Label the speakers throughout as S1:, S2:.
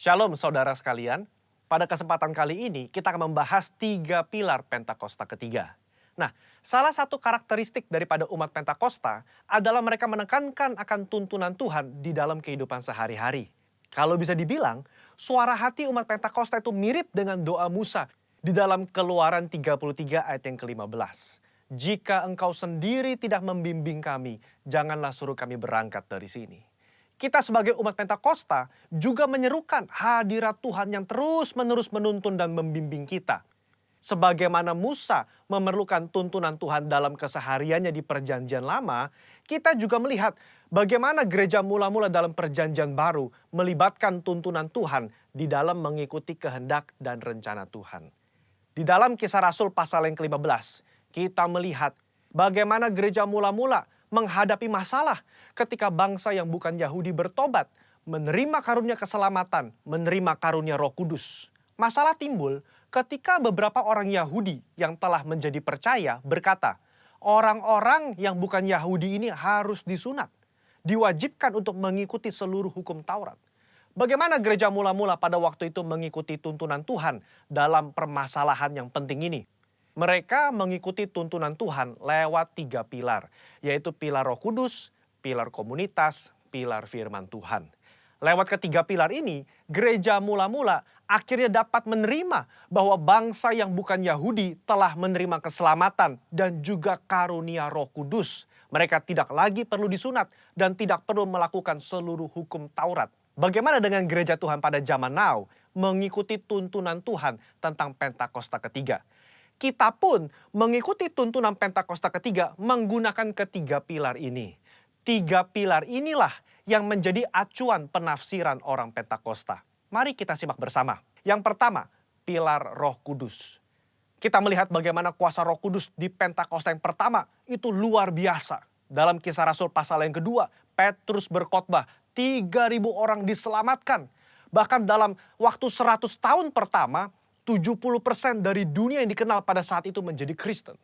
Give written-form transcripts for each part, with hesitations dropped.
S1: Shalom saudara sekalian, pada kesempatan kali ini kita akan membahas 3 pilar Pentakosta ketiga. Nah, salah satu karakteristik daripada umat Pentakosta adalah mereka menekankan akan tuntunan Tuhan di dalam kehidupan sehari-hari. Kalau bisa dibilang, suara hati umat Pentakosta itu mirip dengan doa Musa di dalam Keluaran 33 ayat yang ke-15. Jika engkau sendiri tidak membimbing kami, janganlah suruh kami berangkat dari sini. Kita sebagai umat Pentakosta juga menyerukan hadirat Tuhan yang terus-menerus menuntun dan membimbing kita. Sebagaimana Musa memerlukan tuntunan Tuhan dalam kesehariannya di Perjanjian Lama, kita juga melihat bagaimana gereja mula-mula dalam Perjanjian Baru melibatkan tuntunan Tuhan di dalam mengikuti kehendak dan rencana Tuhan. Di dalam Kisah Rasul pasal yang ke-15, kita melihat bagaimana gereja mula-mula menghadapi masalah ketika bangsa yang bukan Yahudi bertobat, menerima karunia keselamatan, menerima karunia Roh Kudus. Masalah timbul ketika beberapa orang Yahudi yang telah menjadi percaya berkata, orang-orang yang bukan Yahudi ini harus disunat, diwajibkan untuk mengikuti seluruh hukum Taurat. Bagaimana gereja mula-mula pada waktu itu mengikuti tuntunan Tuhan dalam permasalahan yang penting ini? Mereka mengikuti tuntunan Tuhan lewat 3 pilar, yaitu pilar Roh Kudus, pilar komunitas, pilar firman Tuhan. Lewat ketiga pilar ini, gereja mula-mula akhirnya dapat menerima bahwa bangsa yang bukan Yahudi telah menerima keselamatan dan juga karunia Roh Kudus. Mereka tidak lagi perlu disunat dan tidak perlu melakukan seluruh hukum Taurat. Bagaimana dengan gereja Tuhan pada zaman now mengikuti tuntunan Tuhan tentang Pentakosta ketiga? Kita pun mengikuti tuntunan Pentakosta ketiga menggunakan ketiga pilar ini. 3 pilar inilah yang menjadi acuan penafsiran orang Pentakosta. Mari kita simak bersama. Yang pertama, pilar Roh Kudus. Kita melihat bagaimana kuasa Roh Kudus di Pentakosta yang pertama itu luar biasa. Dalam Kisah Rasul pasal yang kedua, Petrus berkhotbah, 3.000 orang diselamatkan. Bahkan dalam waktu 100 tahun pertama, 70% dari dunia yang dikenal pada saat itu menjadi Kristen.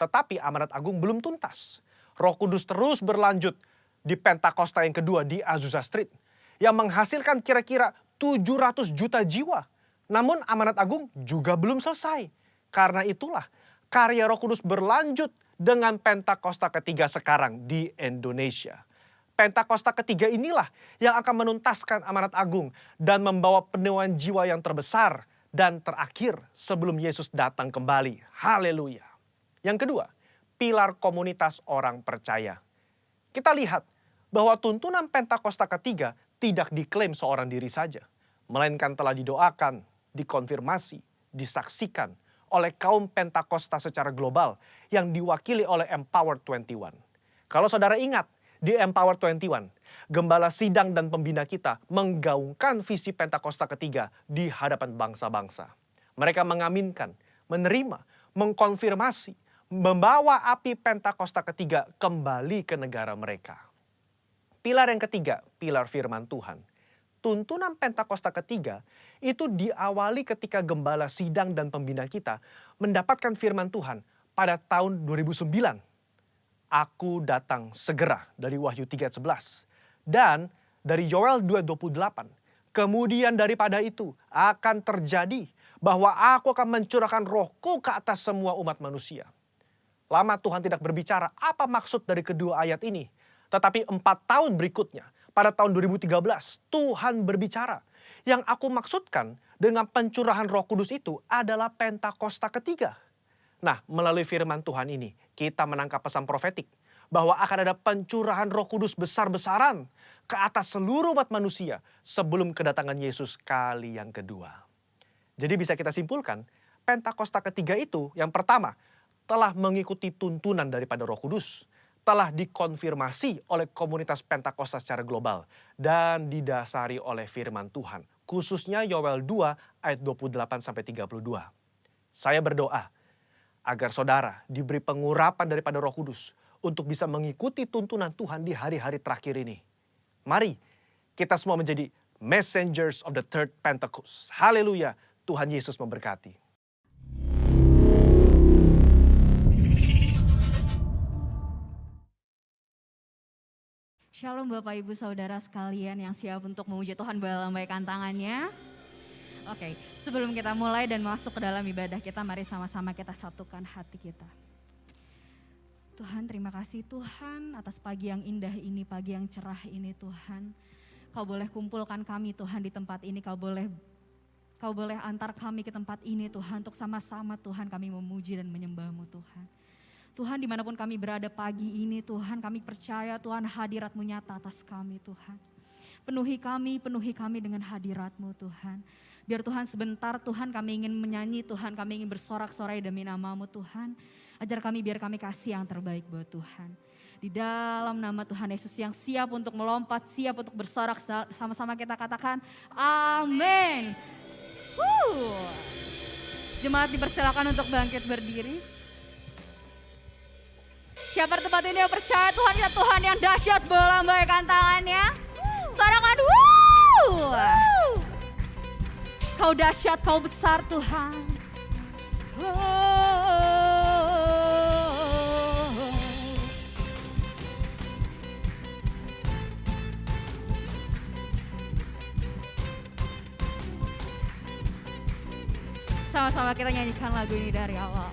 S1: Tetapi amanat agung belum tuntas. Roh Kudus terus berlanjut di Pentakosta yang kedua di Azusa Street, yang menghasilkan kira-kira 700 juta jiwa. Namun amanat agung juga belum selesai. Karena itulah karya Roh Kudus berlanjut dengan Pentakosta ketiga sekarang di Indonesia. Pentakosta ketiga inilah yang akan menuntaskan amanat agung dan membawa penuaian jiwa yang terbesar dan terakhir sebelum Yesus datang kembali. Haleluya. Yang kedua, pilar komunitas orang percaya. Kita lihat bahwa tuntunan Pentakosta ketiga tidak diklaim seorang diri saja, melainkan telah didoakan, dikonfirmasi, disaksikan oleh kaum Pentakosta secara global yang diwakili oleh Empower 21. Kalau saudara ingat, di Empower 21, gembala sidang dan pembina kita menggaungkan visi Pentakosta ketiga di hadapan bangsa-bangsa. Mereka mengaminkan, menerima, mengkonfirmasi, membawa api Pentakosta ketiga kembali ke negara mereka. Pilar yang ketiga, pilar firman Tuhan. Tuntunan Pentakosta ketiga itu diawali ketika gembala sidang dan pembina kita mendapatkan firman Tuhan pada tahun 2009. Aku datang segera dari Wahyu 3:11 dan dari Yoel 2:28. Kemudian daripada itu akan terjadi bahwa aku akan mencurahkan rohku ke atas semua umat manusia. Lama Tuhan tidak berbicara apa maksud dari kedua ayat ini. Tetapi 4 tahun berikutnya, pada tahun 2013, Tuhan berbicara. Yang aku maksudkan dengan pencurahan Roh Kudus itu adalah Pentakosta ketiga. Nah, melalui firman Tuhan ini, kita menangkap pesan profetik bahwa akan ada pencurahan Roh Kudus besar-besaran ke atas seluruh umat manusia sebelum kedatangan Yesus kali yang kedua. Jadi bisa kita simpulkan, Pentakosta ketiga itu yang pertama telah mengikuti tuntunan daripada Roh Kudus, telah dikonfirmasi oleh komunitas Pentakosta secara global, dan didasari oleh firman Tuhan, khususnya Yoel 2 ayat 28-32. Saya berdoa agar saudara diberi pengurapan daripada Roh Kudus untuk bisa mengikuti tuntunan Tuhan di hari-hari terakhir ini. Mari kita semua menjadi messengers of the third Pentecost. Haleluya, Tuhan Yesus memberkati.
S2: Shalom Bapak Ibu Saudara sekalian yang siap untuk memuji Tuhan, boleh lambaikan tangannya. Oke, sebelum kita mulai dan masuk ke dalam ibadah kita, mari sama-sama kita satukan hati kita. Tuhan, terima kasih Tuhan atas pagi yang indah ini, pagi yang cerah ini Tuhan. Kau boleh kumpulkan kami Tuhan di tempat ini, Kau boleh antar kami ke tempat ini Tuhan, untuk sama-sama Tuhan kami memuji dan menyembah-Mu Tuhan. Tuhan, dimanapun kami berada pagi ini Tuhan, kami percaya Tuhan hadirat-Mu nyata atas kami Tuhan. Penuhi kami dengan hadirat-Mu Tuhan. Biar Tuhan sebentar Tuhan kami ingin menyanyi Tuhan, kami ingin bersorak-sorai demi nama-Mu Tuhan. Ajar kami biar kami kasih yang terbaik buat Tuhan. Di dalam nama Tuhan Yesus yang siap untuk melompat, siap untuk bersorak, sama-sama kita katakan amin. Jemaat dipersilakan untuk bangkit berdiri. Siapa di tempat ini yang percaya Tuhan ya Tuhan yang dahsyat, boleh lambaikan tangannya. Sorakan Kau dahsyat, Kau besar Tuhan. Sama-sama kita nyanyikan lagu ini dari awal.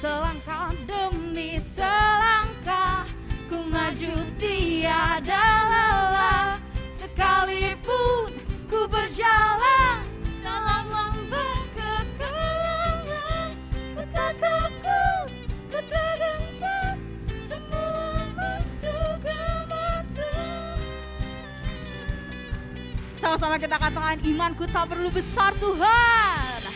S2: Selangkah demi selangkah ku maju tiada lelah, sekalipun ku berjalan dalam lembah kekelaman. Ku tak takut, ku tak gentar, semua musuh gemetar. Sama-sama kita katakan imanku tak perlu besar Tuhan.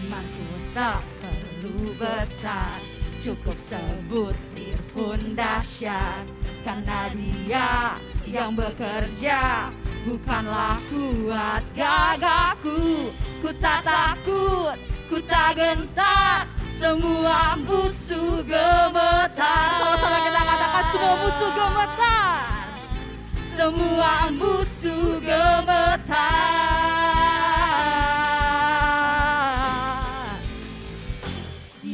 S2: Imanku tak perlu besar, cukup sebutir pun dahsyat. Karena Dia yang bekerja, bukanlah kuat gagahku. Ku tak takut, ku tak gentar, semua musuh gemetar. Sama-sama kita katakan semua musuh gemetar. Semua musuh gemetar.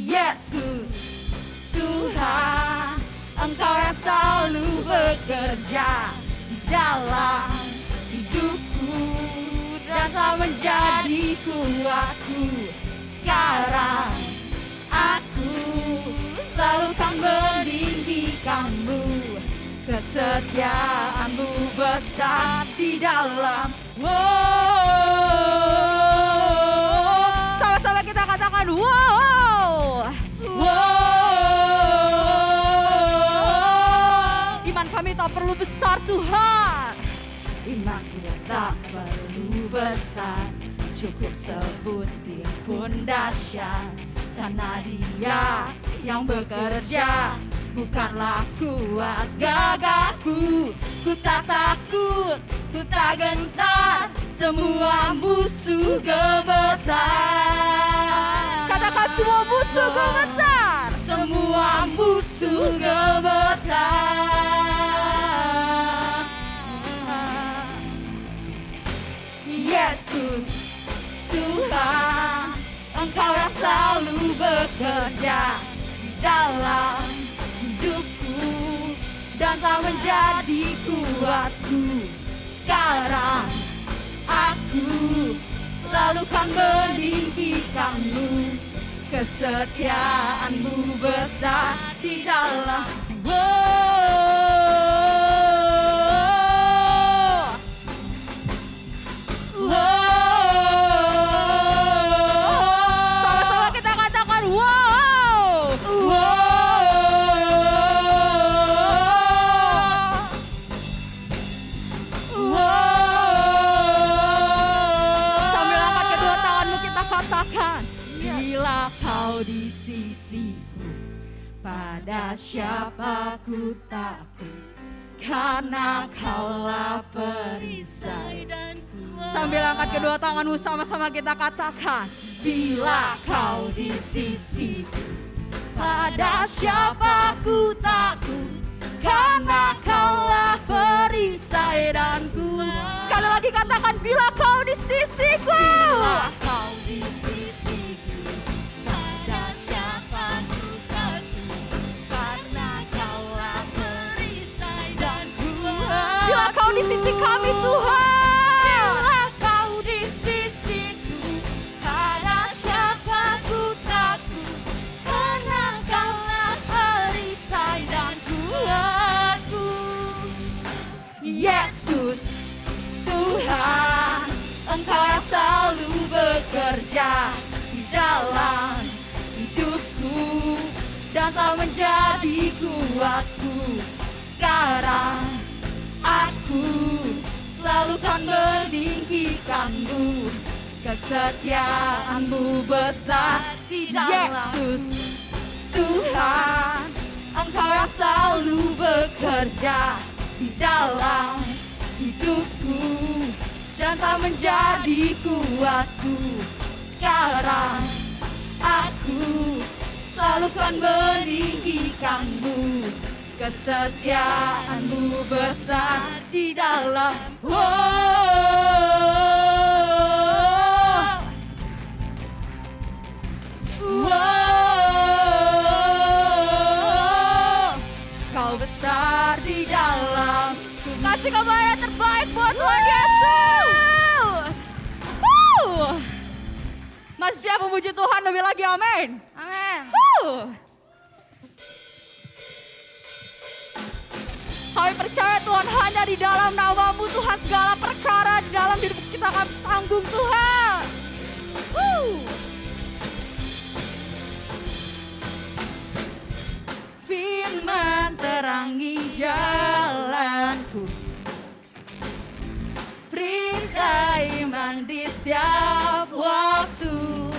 S2: Yesus Tuhan, Engkau yang selalu bekerja di dalam hidupku dan telah menjadi kuatku. Sekarang aku selalu kan meninggikan-Mu, kesetiaan-Mu besar di dalam. Sama-sama kita katakan Iman kami tak perlu besar Tuhan. Iman kita tak perlu besar, cukup sebutir pun dahsyat. Karena Dia yang bekerja, bukanlah kuat gagahku. Ku tak takut, ku tak gentar, semua musuh gemetar. Katakan semua musuh gemetar. Semua musuh gemetar. Yesus Tuhan, Engkau yang selalu bekerja di dalam hidupku dan telah menjadi kuatku. Sekarang aku selalu kan meninggikan-Mu, kesetiaan-Mu besar di dalam. Sama-sama kita katakan Sambil angkat kedua tanganmu kita katakan, bila Kau di sisiku, pada siapa ku takut, karena Kaulah perisai dan kuat. Sambil angkat kedua tanganmu sama-sama kita katakan, bila Kau di sisiku, pada siapa ku takut, karena Kaulah perisai dan kuat. Sekali lagi katakan, bila Kau di sisiku. Bila Kau di sisiku, pada siapa ku takut, karena Kaulah perisai. di sisi kami Tuhan.
S3: Bila kau di sisiku, pada siapa ku takut, karena kaulah perisai dan kuatku. Yesus, Tuhan, Engkau yang selalu bekerja di dalam hidupku dan telah menjadi kuatku. Sekarang aku selalu kan meninggikanmu, kesetiaanmu besar di dalam. Yesus, Tuhan, Engkau yang selalu bekerja di dalam hidupku dan tak menjadi kuatku. Sekarang aku selalu kan meninggikanmu, kesetiaanmu besar di dalam. Kau besar di dalam.
S2: Kasih kabar yang terbaik buat Tuhan Yesus. Masih siap memuji Tuhan lebih lagi, amin.
S3: Amin.
S2: Kami percaya Tuhan, hanya di dalam nama-Mu Tuhan segala perkara di dalam hidup kita akan tanggung Tuhan.
S3: Firman terangi jalanku, perisai iman di setiap waktu,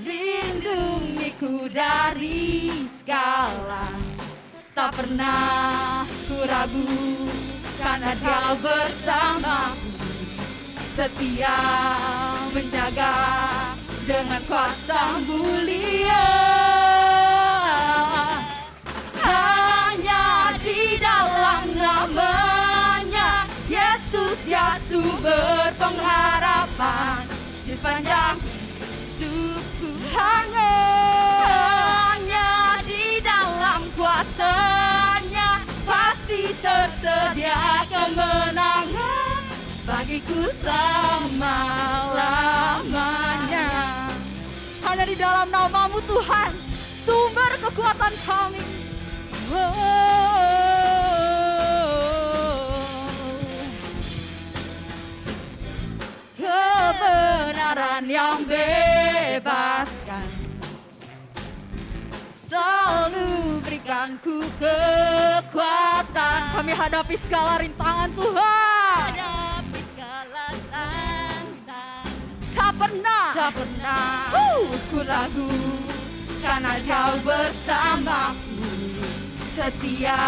S3: lindungiku dari segala. Tak pernah ku ragu karena Dia bersamaku, setia menjaga dengan kuasa mulia. Hanya di dalam nama-Nya Yesus, Dia sumber pengharapan di sepanjang hidupku. Hanya di dalam kuasa-Nya pasti tersedia kemenangan bagiku selama-lamanya.
S2: Hanya di dalam nama-Mu Tuhan, sumber kekuatan kami.
S3: Kebenaran yang bebaskan selalu berikanku kekuatan.
S2: Kami hadapi segala rintangan Tuhan.
S3: Hadapi segala tantangan.
S2: Tak pernah
S3: Ku ragu karena Kau bersamaku, setia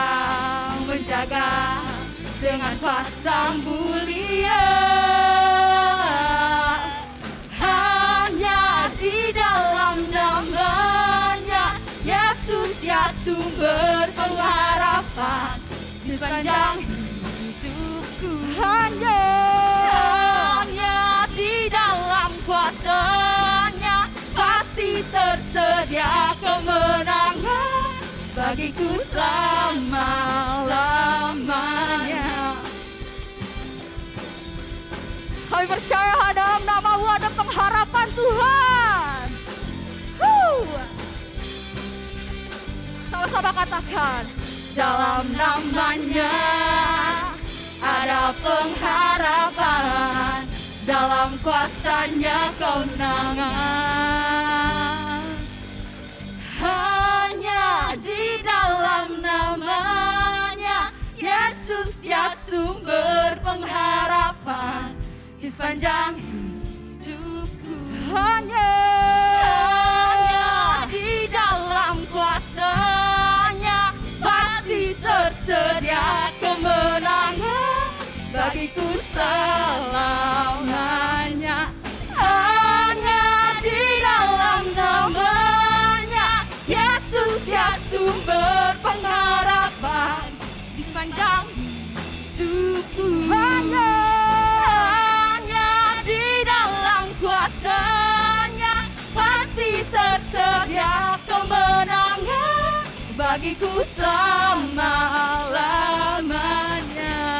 S3: menjaga dengan kuasa mulia. Hanya di dalam nama-Nya Yesus, Dia sumber pengharapan di sepanjang hidupku. Hanya di dalam kuasa-Nya pasti tersedia kemenangan bagiku selama-lamanya.
S2: Kami percaya dalam nama-Mu ada pengharapan Tuhan. Sama-sama katakan,
S3: Dalam nama-Nya ada pengharapan, dalam kuasa-Nya kemenangan. Hanya di dalam nama-Nya Yesus, Dia sumber pengharapan di sepanjang hidupku. Hanya di dalam kuasa-Nya pasti tersedia kemenangan bagiku selamanya. Hanya di dalam nama-Nya Yesus, Dia sumber pengharapan di sepanjang hidupku. Hanya di dalam kuasa-Nya pasti tersedia kemenangan bagiku selama-lamanya.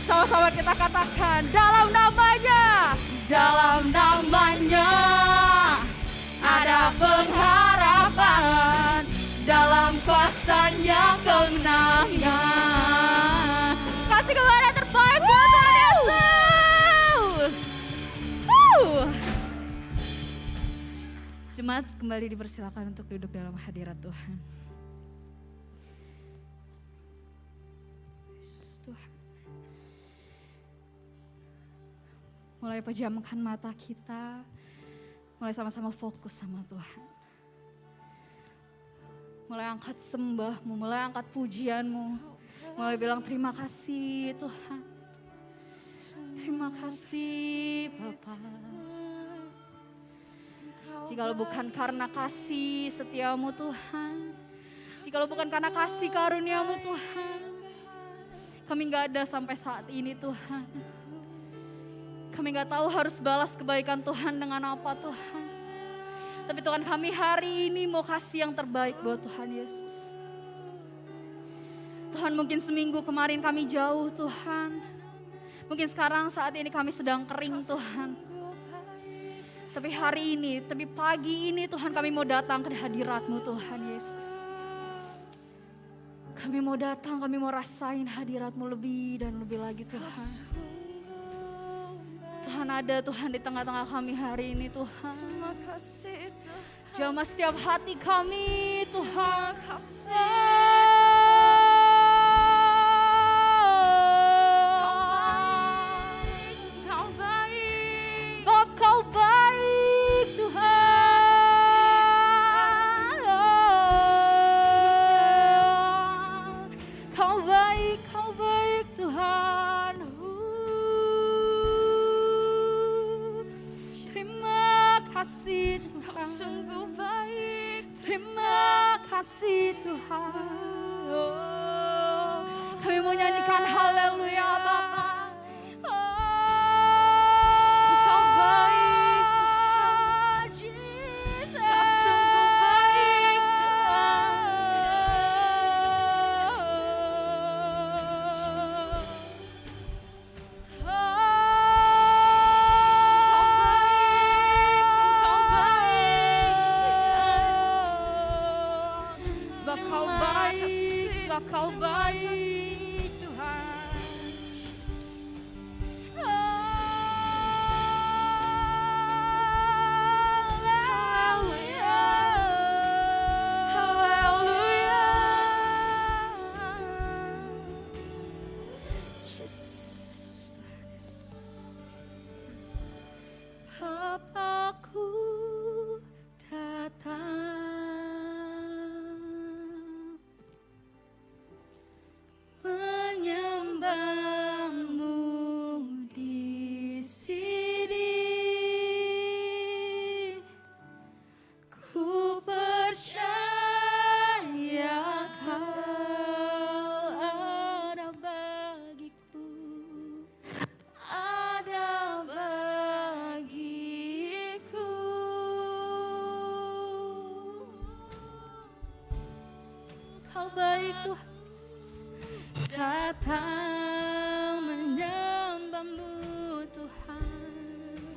S2: Sama-sama kita katakan dalam namanya.
S3: Dalam namanya ada pengharapan, dalam kuasanya kemenangan.
S2: Kasih kepada terbaik buat Tuhan Yesus. Jemaat kembali dipersilakan untuk duduk dalam hadirat Tuhan. Yesus Tuhan. Mulai pejamkan mata kita, mulai sama-sama fokus sama Tuhan. Mulai angkat sembahmu, mulai angkat pujianmu, mulai bilang terima kasih Tuhan. Terima kasih Bapa. Jikalau bukan karena kasih setiamu Tuhan, jikalau bukan karena kasih karuniamu Tuhan, kami gak ada sampai saat ini Tuhan. Kami gak tahu harus balas kebaikan Tuhan dengan apa Tuhan. Tapi Tuhan kami hari ini mau kasih yang terbaik buat Tuhan Yesus. Tuhan mungkin seminggu kemarin kami jauh Tuhan. Mungkin sekarang saat ini kami sedang kering Tuhan. Tapi hari ini, tapi pagi ini Tuhan kami mau datang ke hadirat-Mu Tuhan Yesus. Kami mau datang, kami mau rasain hadirat-Mu lebih dan lebih lagi Tuhan. Tuhan ada Tuhan di tengah-tengah kami hari ini Tuhan.
S3: Terima kasih Tuhan.
S2: Jamah setiap hati kami Tuhan.
S3: Kau baik.
S2: Sebab Kau baik Tuhan. Kau baik Tuhan. Terima kasih
S3: Kau
S2: Tuhan.
S3: sungguh baik.
S2: Terima kasih Tuhan. Kami mau nyanyikan haleluya Bapa.
S3: Kau baik
S2: Jesus.
S3: Kau sungguh baik
S2: Sebab Kau baik, sebab Kau baik Tuhan. Bapa-Ku datang menyembahmu di sini. Ku percaya Kau ada bagiku, ada bagiku. Kau baik Tuhan. Datang menyembahmu Tuhan,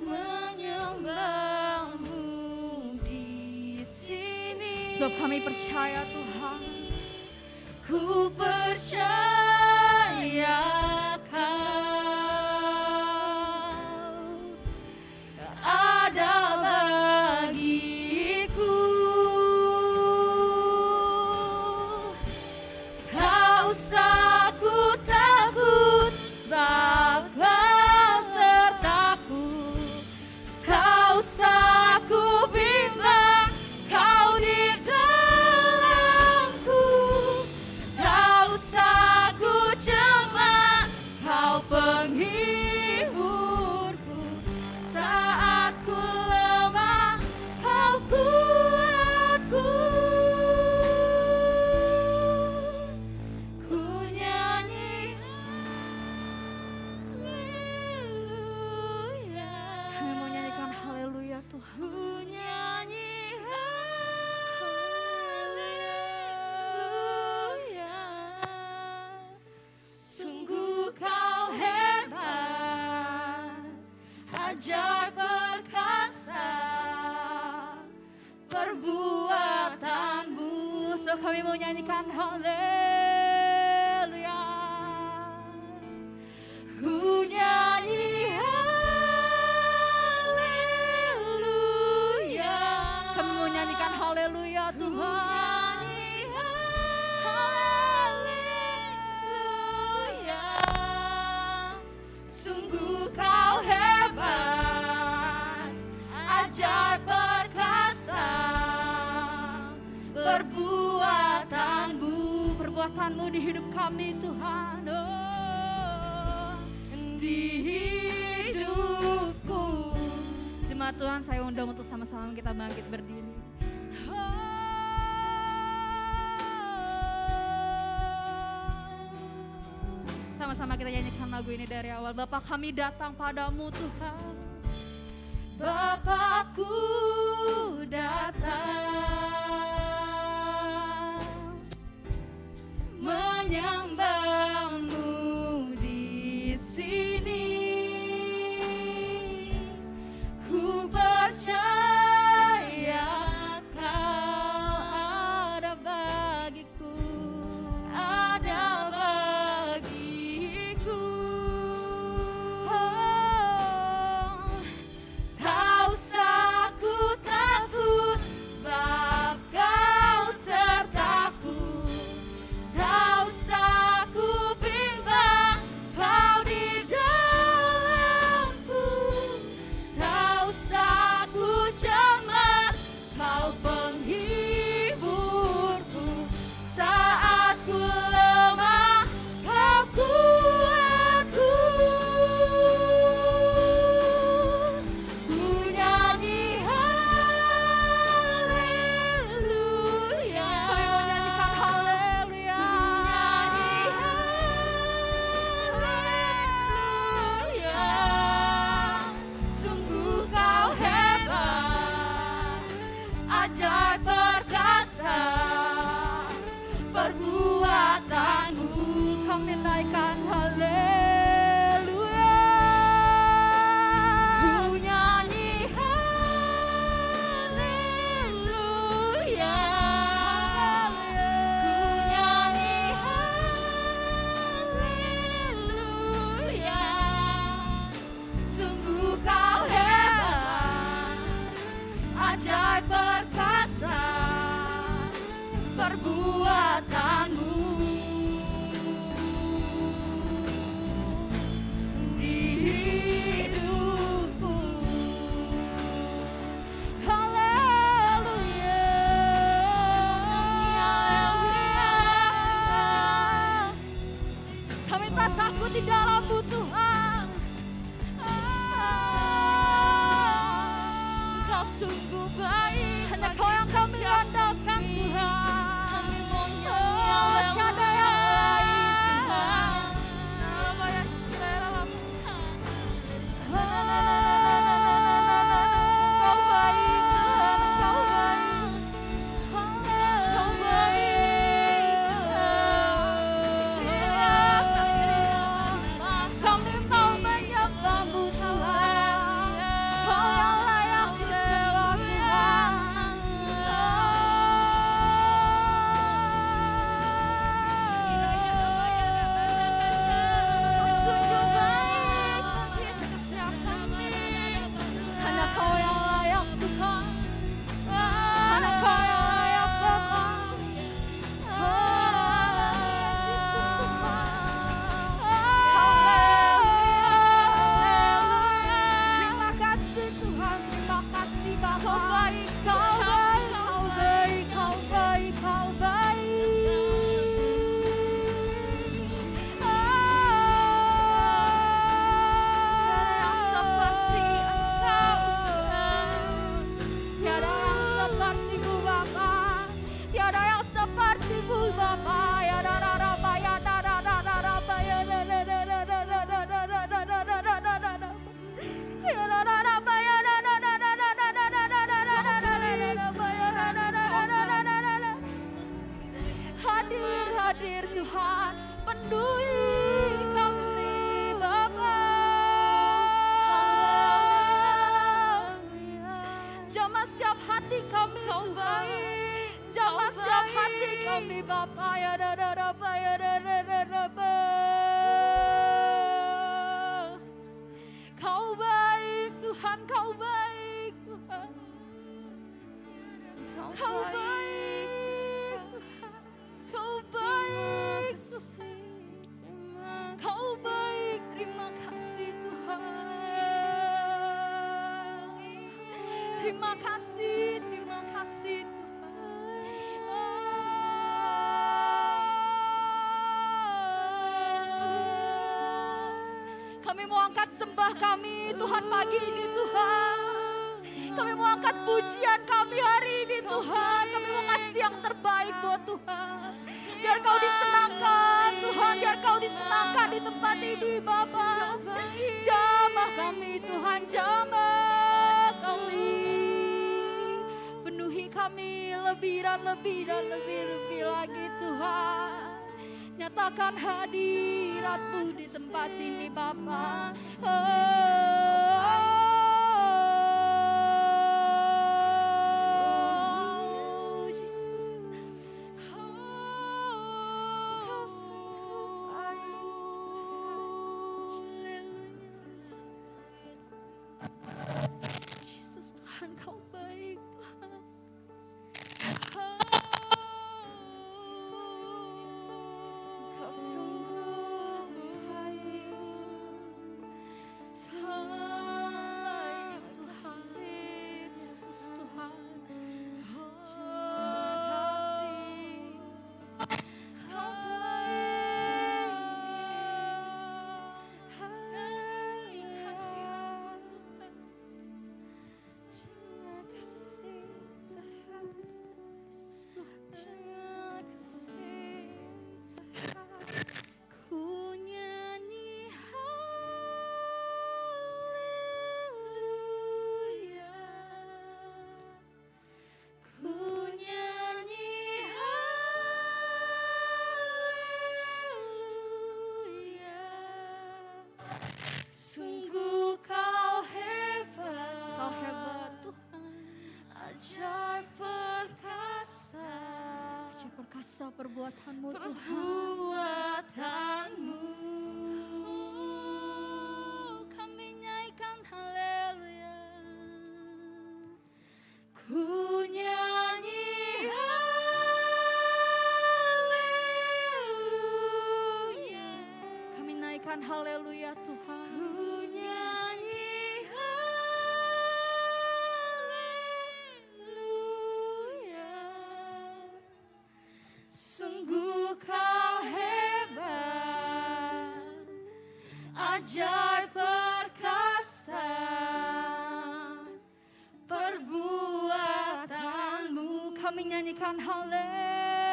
S3: menyembahmu di sini.
S2: sebab kami percaya Tuhan.
S3: Ku percaya Kau ada bagiku. Tak usah ku takut, sebab Kau sertaku. Tak usah ku bimbang, Kau di dalamku. Tak usah ku cemas, Kau penghiburku. Saat ku lemah, Kau kuatku. Ku nyanyi haleluya.
S2: Kami mau nyanyikan haleluya Tuhan.
S3: Ku nyanyi haleluya.
S2: Kami mau nyanyikan haleluya.
S3: Ku nyanyi haleluya.
S2: Kami mau nyanyikan haleluya Tuhan.
S3: Haleluya. Sungguh kau hebat, ajaib perkasa,
S2: perbuatanmu di hidup kami Tuhan. Oh,
S3: di hidupku.
S2: Jemaat Tuhan, saya undang untuk sama-sama kita bangkit berdiri. Sama-sama kita nyanyikan lagu ini dari awal. Bapa, kami datang padamu Tuhan.
S3: Bapakku datang menyembahmu di sini. Ku percaya kau
S2: Ada bagiku,
S3: ada bagiku.
S2: oh,
S3: Tak usah ku takut, sebab kau sertaku. Tak usah ku bimbang, kau di dalamku. Tak usah ku cemas, kau penghiburku. Saat ku lemah, kau kuatku. Ku nyanyi haleluya.
S2: kami mau nyanyikan haleluya.
S3: Haleluya. Sungguh kau hebat, ajaib perkasa, perbuatanmu.
S2: Kami naikkan haleluya.
S3: Ku nyanyi haleluya. Ku nyanyi haleluya. Sungguh kau hebat, ajaib perkasa, perbuatanmu. Di hidupku.
S2: Haleluya. Kami tak takut di dalam-Mu Tuhan.
S3: Kau sungguh baik,
S2: Hanya Kau yang kami andalkan Tuhan.
S3: kami mau
S2: Oh, tiada yang lain Tuhan.
S3: Kau baik Tuhan, Kau baik. Kau baik Tuhan. Terima kasih.
S2: Kami mau menyembah-Mu Tuhan. Kau yang layak disembah. kami Bapa ya raba ya raba. Kau baik Tuhan, Kau baik Tuhan. Kau baik Tuhan, Kau baik Tuhan. Kau baik, terima kasih Tuhan. Terima kasih Tuhan. Kami mau angkat sembah kami Tuhan pagi ini Tuhan. Kami mau angkat pujian kami hari ini Tuhan. Kami mau kasih yang terbaik buat Tuhan. Biar Kau disenangkan Tuhan, biar Kau disenangkan di tempat ini Bapa. Jamah kami Tuhan, jamah kami. Penuhi kami lebih dan lebih dan lebih lagi Tuhan. Nyatakan hadirat-Mu di tempat ini Bapa. Yesus Tuhan Kau baik Tuhan. Kau sungguh baik Tuhan. Yesus Tuhan. Kau Ku nyanyi haleluya. Ku nyanyi haleluya. Sungguh Kau hebat Tuhan. Ajaib perkasa. Ajaib perkasa perbuatan-Mu Tuhan. Perbuatan-Mu. Kami nyanyikan haleluya. Ku nyanyi haleluya. Kami naikkan haleluya Tuhan. Ku nyanyi haleluya. Sungguh Kau hebat, ajaib perkasa perbuatan-Mu. Kami nyanyikan haleluya.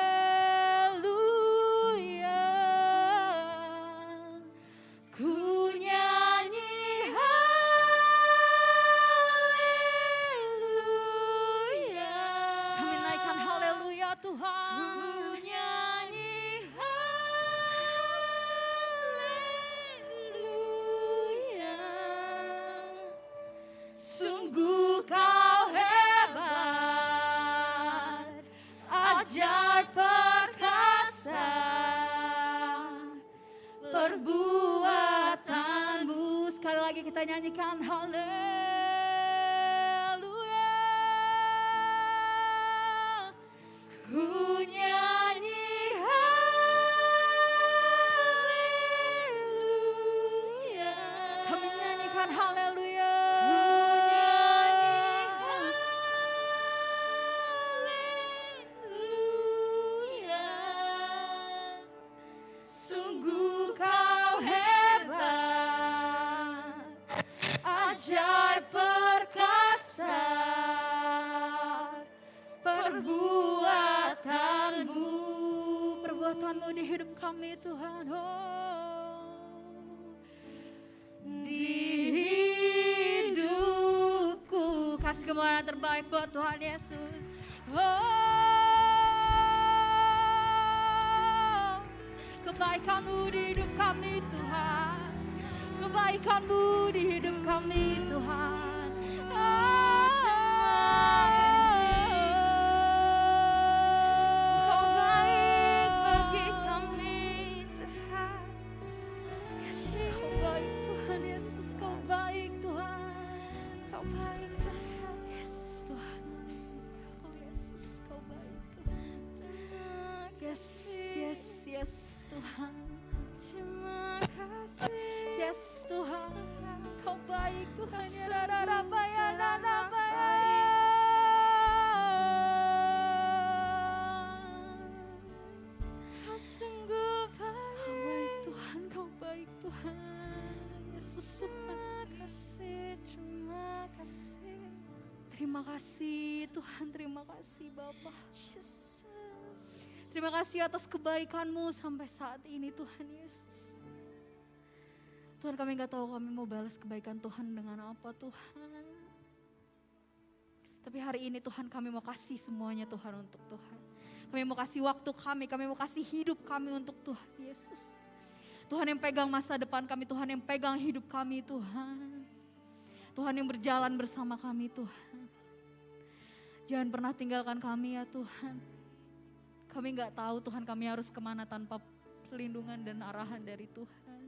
S2: Ku nyanyi haleluya. Kami naikkan haleluya Tuhan. Ku nyanyi haleluya. Sungguh Kau hebat, ajaib perkasa perbuatan-Mu. Sekali lagi kita nyanyikan haleluya. Ku nyanyi haleluya. Kami nyanyikan haleluya. Ku nyanyi haleluya. Sungguh Kau hebat, ajaib perkasa perbuatan-Mu. Perbuatan-Mu di hidup kami Tuhan. Di hidupku. Kasih kemuliaan terbaik buat Tuhan Yesus. Kebaikan-Mu di hidup kami Tuhan. Kebaikan-Mu di hidup kami Tuhan. Kau baik
S3: Kau baik Tuhan.
S2: Yesus Tuhan. Oh Yesus, Kau baik Tuhan. Yes, yes, yes Tuhan.
S3: Terima kasih.
S2: Yes Tuhan. Kau baik Tuhan. Ya
S3: Kau
S2: Rabaya,
S3: Kau sungguh
S2: Kau baik
S3: baik.
S2: Tuhan, Kau baik Tuhan. Yesus Tuhan.
S3: Terima kasih.
S2: Terima kasih Tuhan, terima kasih Bapa.
S3: Yesus.
S2: Terima kasih atas kebaikan-Mu sampai saat ini Tuhan Yesus. Tuhan, kami gak tahu kami mau balas kebaikan Tuhan dengan apa Tuhan. Tapi hari ini Tuhan kami mau kasih semuanya Tuhan untuk Tuhan. Kami mau kasih waktu kami mau kasih hidup kami untuk Tuhan Yesus. Tuhan yang pegang masa depan kami, Tuhan yang pegang hidup kami Tuhan. Tuhan yang berjalan bersama kami Tuhan. Jangan pernah tinggalkan kami ya Tuhan. Kami gak tahu Tuhan kami harus kemana tanpa perlindungan dan arahan dari Tuhan.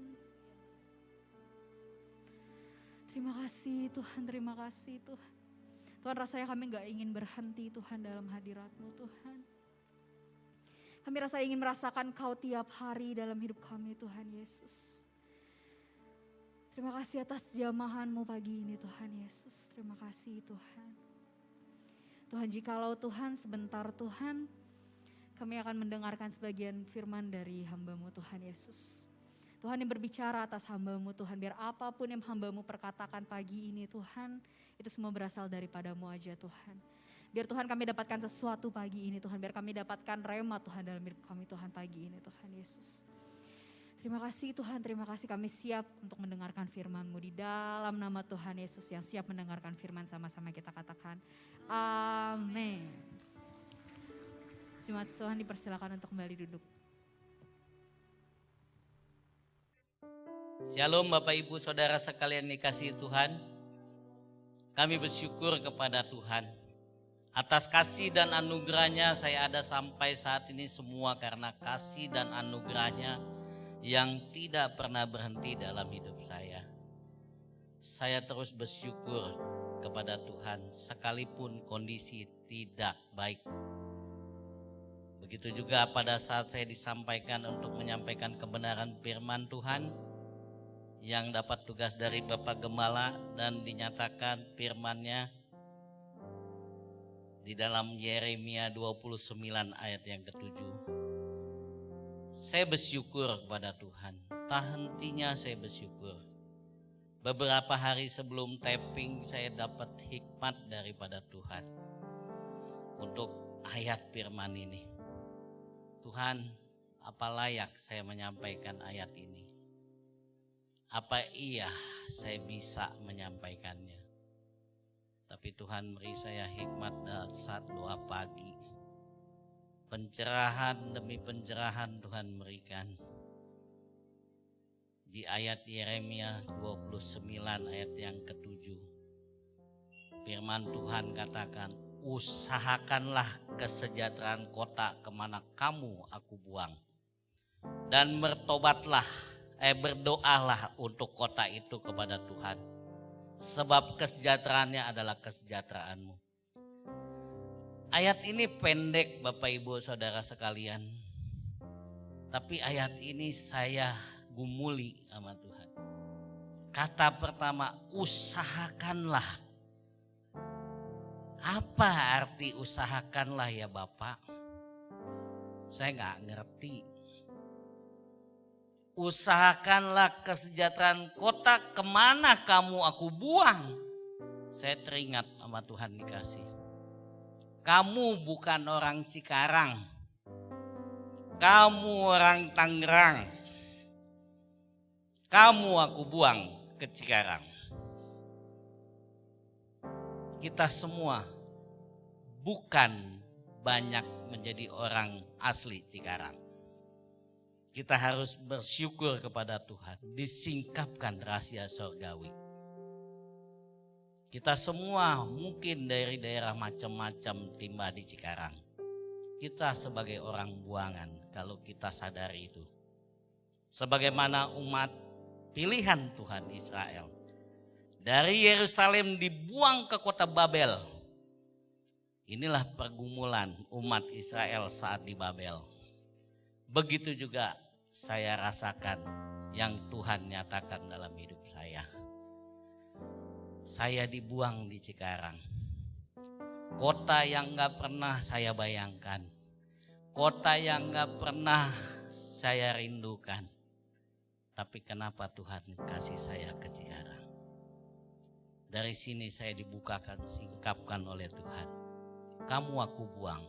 S2: Terima kasih Tuhan, terima kasih Tuhan. Tuhan, rasanya kami gak ingin berhenti Tuhan dalam hadirat-Mu Tuhan. Kami rasa ingin merasakan Kau tiap hari dalam hidup kami Tuhan Yesus. Terima kasih atas jamahan-Mu pagi ini Tuhan Yesus. Terima kasih Tuhan. Tuhan, jikalau Tuhan sebentar Tuhan, kami akan mendengarkan sebagian firman dari hamba-Mu Tuhan Yesus. Tuhan yang berbicara atas hamba-Mu Tuhan, biar apapun yang hamba-Mu perkatakan pagi ini Tuhan, itu semua berasal daripada-Mu aja Tuhan. Biar Tuhan kami dapatkan sesuatu pagi ini Tuhan, biar kami dapatkan rema Tuhan dalam hidup kami Tuhan pagi ini Tuhan Yesus. Terima kasih Tuhan, terima kasih kami siap untuk mendengarkan firman-Mu di dalam nama Tuhan Yesus yang siap mendengarkan firman sama-sama kita katakan amin. Jemaat Tuhan dipersilakan untuk kembali duduk.
S4: Shalom Bapak Ibu Saudara sekalian dikasihi Tuhan. Kami bersyukur kepada Tuhan. Atas kasih dan anugerahnya saya ada sampai saat ini semua karena kasih dan anugerahnya yang tidak pernah berhenti dalam hidup saya. Saya terus bersyukur kepada Tuhan sekalipun kondisi tidak baik. Begitu juga pada saat saya disampaikan untuk menyampaikan kebenaran firman Tuhan yang dapat tugas dari Bapak Gembala dan dinyatakan firman-Nya di dalam Yeremia 29 ayat yang ke-7. Saya bersyukur kepada Tuhan, tak hentinya saya bersyukur. Beberapa hari sebelum tapping saya dapat hikmat daripada Tuhan untuk ayat firman ini. Tuhan, apa layak saya menyampaikan ayat ini? Apa iya saya bisa menyampaikannya? Tapi Tuhan beri saya hikmat saat doa pagi. Pencerahan demi pencerahan Tuhan berikan. Di ayat Yeremia 29 ayat yang ke-7. Firman Tuhan katakan, usahakanlah kesejahteraan kota kemana kamu aku buang. Dan berdoalah untuk kota itu kepada Tuhan. Sebab kesejahteraannya adalah kesejahteraanmu. Ayat ini pendek Bapak Ibu Saudara sekalian. Tapi ayat ini saya gumuli sama Tuhan. Kata pertama, usahakanlah. Apa arti usahakanlah ya Bapak? Saya gak ngerti. Usahakanlah kesejahteraan kota kemana kamu aku buang. Saya teringat sama Tuhan dikasih. Kamu bukan orang Cikarang. Kamu orang Tangerang. Kamu aku buang ke Cikarang. Kita semua bukan banyak menjadi orang asli Cikarang. Kita harus bersyukur kepada Tuhan, disingkapkan rahasia surgawi. Kita semua mungkin dari daerah macam-macam timbah di Cikarang. Kita sebagai orang buangan kalau kita sadari itu. Sebagaimana umat pilihan Tuhan Israel. Dari Yerusalem dibuang ke kota Babel. Inilah pergumulan umat Israel saat di Babel. Begitu juga saya rasakan yang Tuhan nyatakan dalam hidup saya. Saya dibuang di Cikarang. Kota yang gak pernah saya bayangkan. Kota yang gak pernah saya rindukan. Tapi kenapa Tuhan kasih saya ke Cikarang? Dari sini saya dibukakan, singkapkan oleh Tuhan. Kamu aku buang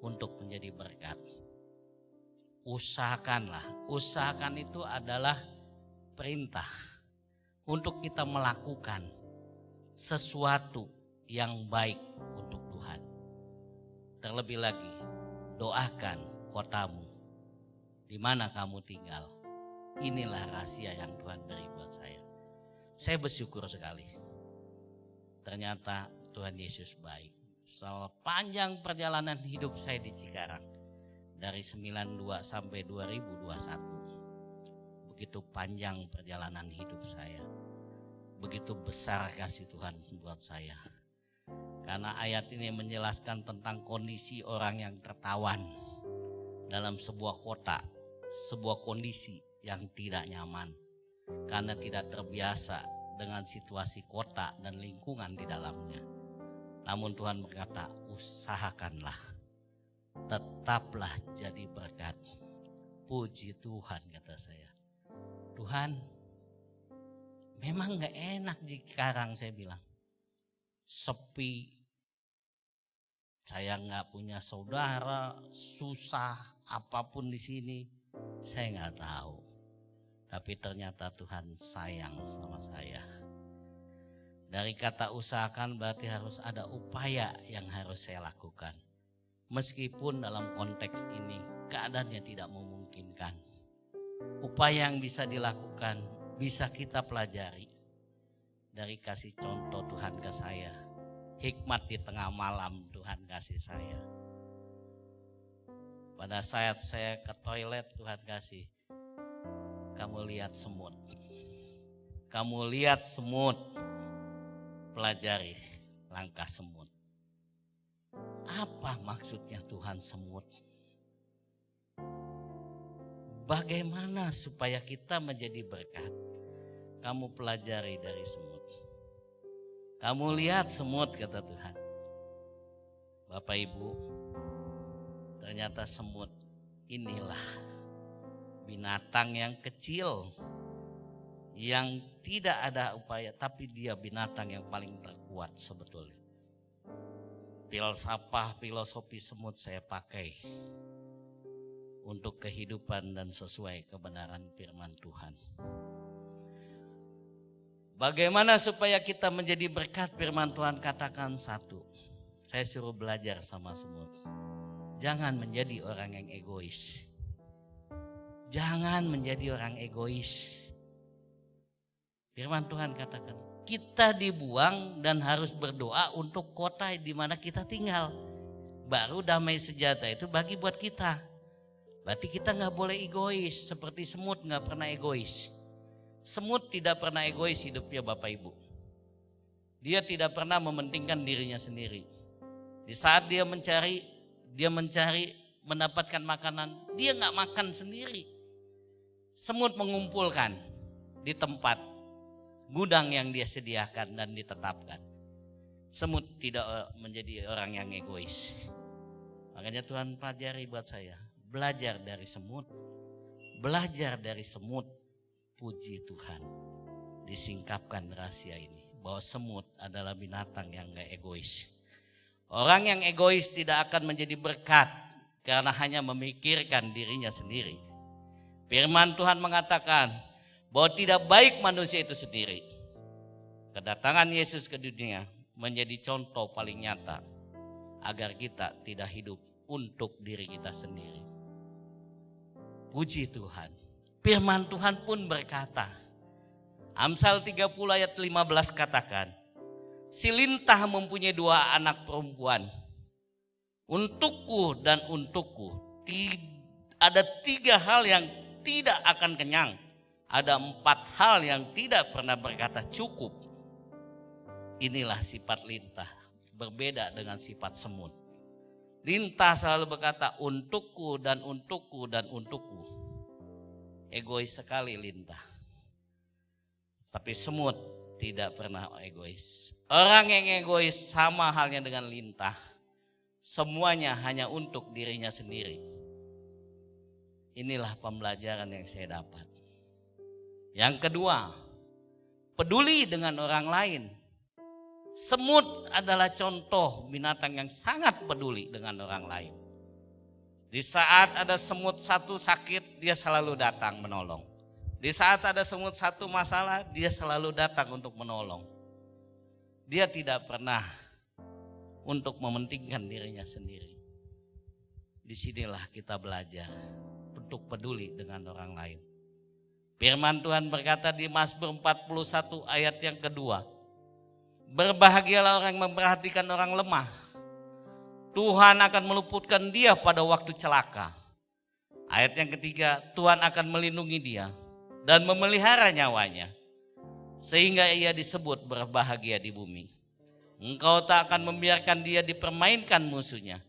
S4: untuk menjadi berkat. Usahakanlah. Usahakan itu adalah perintah untuk kita melakukan sesuatu yang baik untuk Tuhan. Terlebih lagi, doakan kotamu di mana kamu tinggal. Inilah rahasia yang Tuhan beri buat saya. Saya bersyukur sekali. Ternyata Tuhan Yesus baik. Sepanjang perjalanan hidup saya di Cikarang, dari 92 sampai 2021. Begitu panjang perjalanan hidup saya. Begitu besar kasih Tuhan buat saya. Karena ayat ini menjelaskan tentang kondisi orang yang tertawan dalam sebuah kota, sebuah kondisi yang tidak nyaman. Karena tidak terbiasa dengan situasi kota dan lingkungan di dalamnya. Namun Tuhan berkata, usahakanlah, tetaplah jadi berkat. Puji Tuhan, kata saya. Tuhan, memang gak enak di Cikarang, saya bilang. Sepi, saya gak punya saudara, susah, apapun di sini, saya gak tahu. Tapi ternyata Tuhan sayang sama saya. Dari kata usahakan berarti harus ada upaya yang harus saya lakukan. Meskipun dalam konteks ini keadaannya tidak memungkinkan. Upaya yang bisa dilakukan, bisa kita pelajari. Dari kasih contoh Tuhan ke saya. Hikmat di tengah malam Tuhan kasih saya. Pada saat saya ke toilet Tuhan kasih. Kamu lihat semut. Kamu lihat semut. Pelajari langkah semut. Apa maksudnya Tuhan semut? Bagaimana supaya kita menjadi berkat? Kamu pelajari dari semut. Kamu lihat semut, kata Tuhan. Bapak Ibu, ternyata semut inilah binatang yang kecil, yang tidak ada upaya, tapi dia binatang yang paling terkuat sebetulnya. Filsafat filosofi semut saya pakai untuk kehidupan dan sesuai kebenaran firman Tuhan. Bagaimana supaya kita menjadi berkat firman Tuhan? Katakan satu, saya suruh belajar sama semut. Jangan menjadi orang yang egois. Jangan menjadi orang egois. Firman Tuhan katakan, kita dibuang dan harus berdoa untuk kota di mana kita tinggal. Baru damai sejahtera itu bagi buat kita. Berarti kita gak boleh egois. Seperti semut gak pernah egois. Semut tidak pernah egois hidupnya Bapak Ibu. Dia tidak pernah mementingkan dirinya sendiri. Di saat dia mencari mendapatkan makanan, dia gak makan sendiri. Semut mengumpulkan di tempat gudang yang dia sediakan dan ditetapkan. Semut tidak menjadi orang yang egois. Makanya Tuhan pelajari buat saya. Belajar dari semut. Belajar dari semut. Puji Tuhan. Disingkapkan rahasia ini. Bahwa semut adalah binatang yang gak egois. Orang yang egois tidak akan menjadi berkat. Karena hanya memikirkan dirinya sendiri. Firman Tuhan mengatakan bahwa tidak baik manusia itu sendiri. Kedatangan Yesus ke dunia menjadi contoh paling nyata agar kita tidak hidup untuk diri kita sendiri. Puji Tuhan. Firman Tuhan pun berkata, Amsal 30 ayat 15 katakan, si lintah mempunyai 2 anak perempuan. Untukku dan untukku ada 3 hal yang tidak akan kenyang. Ada 4 hal yang tidak pernah berkata cukup. Inilah sifat lintah, berbeda dengan sifat semut. Lintah selalu berkata untukku dan untukku dan untukku. Egois sekali lintah. Tapi semut tidak pernah egois. Orang yang egois sama halnya dengan lintah. Semuanya hanya untuk dirinya sendiri. Inilah pembelajaran yang saya dapat. Yang kedua, peduli dengan orang lain. Semut adalah contoh binatang yang sangat peduli dengan orang lain. Di saat ada semut satu sakit, dia selalu datang menolong. Di saat ada semut satu masalah, dia selalu datang untuk menolong. Dia tidak pernah untuk mementingkan dirinya sendiri. Disinilah kita belajar untuk peduli dengan orang lain. Firman Tuhan berkata di Mazmur 41 ayat yang kedua, berbahagialah orang yang memperhatikan orang lemah. Tuhan akan meluputkan dia pada waktu celaka. Ayat yang ketiga, Tuhan akan melindungi dia dan memelihara nyawanya, sehingga ia disebut berbahagia di bumi. Engkau tak akan membiarkan dia dipermainkan musuhnya.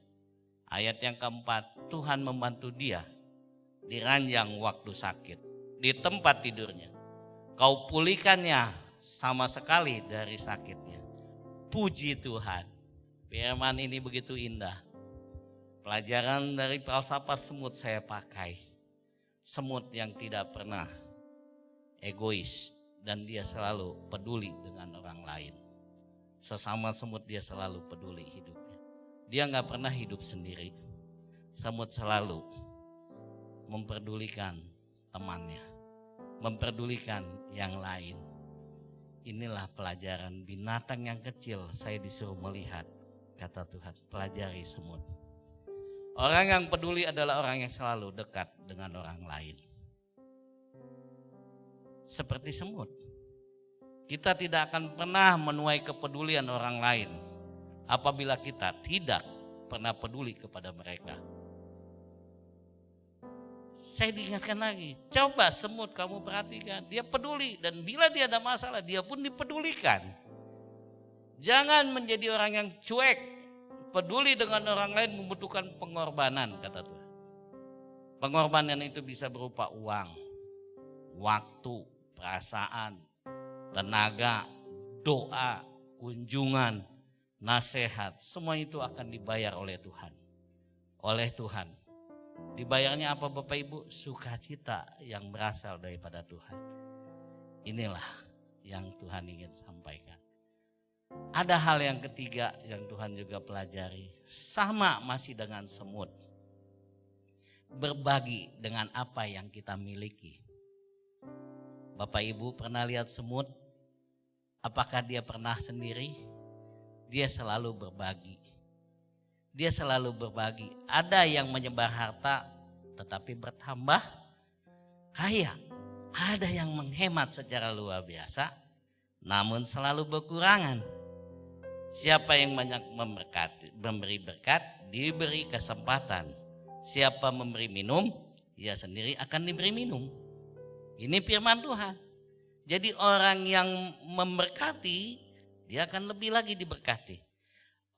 S4: Ayat yang keempat, Tuhan membantu dia di ranjang waktu sakit, di tempat tidurnya. Kau pulihkannya sama sekali dari sakitnya. Puji Tuhan. Firman ini begitu indah. Pelajaran dari falsafah semut saya pakai. Semut yang tidak pernah egois dan dia selalu peduli dengan orang lain. Sesama semut dia selalu peduli hidupnya. Dia gak pernah hidup sendiri. Semut selalu memperdulikan temannya, memperdulikan yang lain. Inilah pelajaran binatang yang kecil saya disuruh melihat. Kata Tuhan, pelajari semut. Orang yang peduli adalah orang yang selalu dekat dengan orang lain. Seperti semut. Kita tidak akan pernah menuai kepedulian orang lain apabila kita tidak pernah peduli kepada mereka. Saya diingatkan lagi, coba semut kamu perhatikan, dia peduli dan bila dia ada masalah dia pun dipedulikan. Jangan menjadi orang yang cuek, peduli dengan orang lain membutuhkan pengorbanan kata Tuhan. Pengorbanan itu bisa berupa uang, waktu, perasaan, tenaga, doa, kunjungan, nasihat, semua itu akan dibayar oleh Tuhan. Oleh Tuhan. Dibayarnya apa Bapak Ibu? Sukacita yang berasal daripada Tuhan. Inilah yang Tuhan ingin sampaikan. Ada hal yang ketiga yang Tuhan juga pelajari. Sama masih dengan semut. Berbagi dengan apa yang kita miliki. Bapak Ibu pernah lihat semut? Apakah dia pernah sendiri? Dia selalu berbagi. Dia selalu berbagi. Ada yang menyebar harta tetapi bertambah kaya. Ada yang menghemat secara luar biasa namun selalu berkurangan. Siapa yang banyak memberi berkat, diberi kesempatan. Siapa memberi minum, ia sendiri akan diberi minum. Ini firman Tuhan. Jadi orang yang memberkati, dia akan lebih lagi diberkati.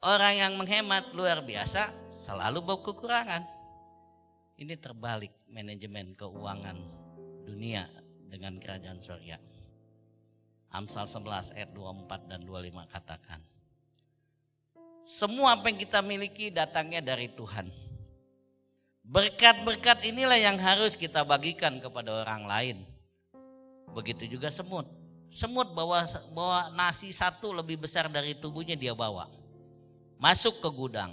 S4: Orang yang menghemat luar biasa, selalu berkekurangan. Ini terbalik manajemen keuangan dunia dengan kerajaan surga. Amsal 11 ayat 24 dan 25 katakan. Semua apa yang kita miliki datangnya dari Tuhan. Berkat-berkat inilah yang harus kita bagikan kepada orang lain. Begitu juga semut. Semut bawa nasi satu lebih besar dari tubuhnya dia bawa. Masuk ke gudang.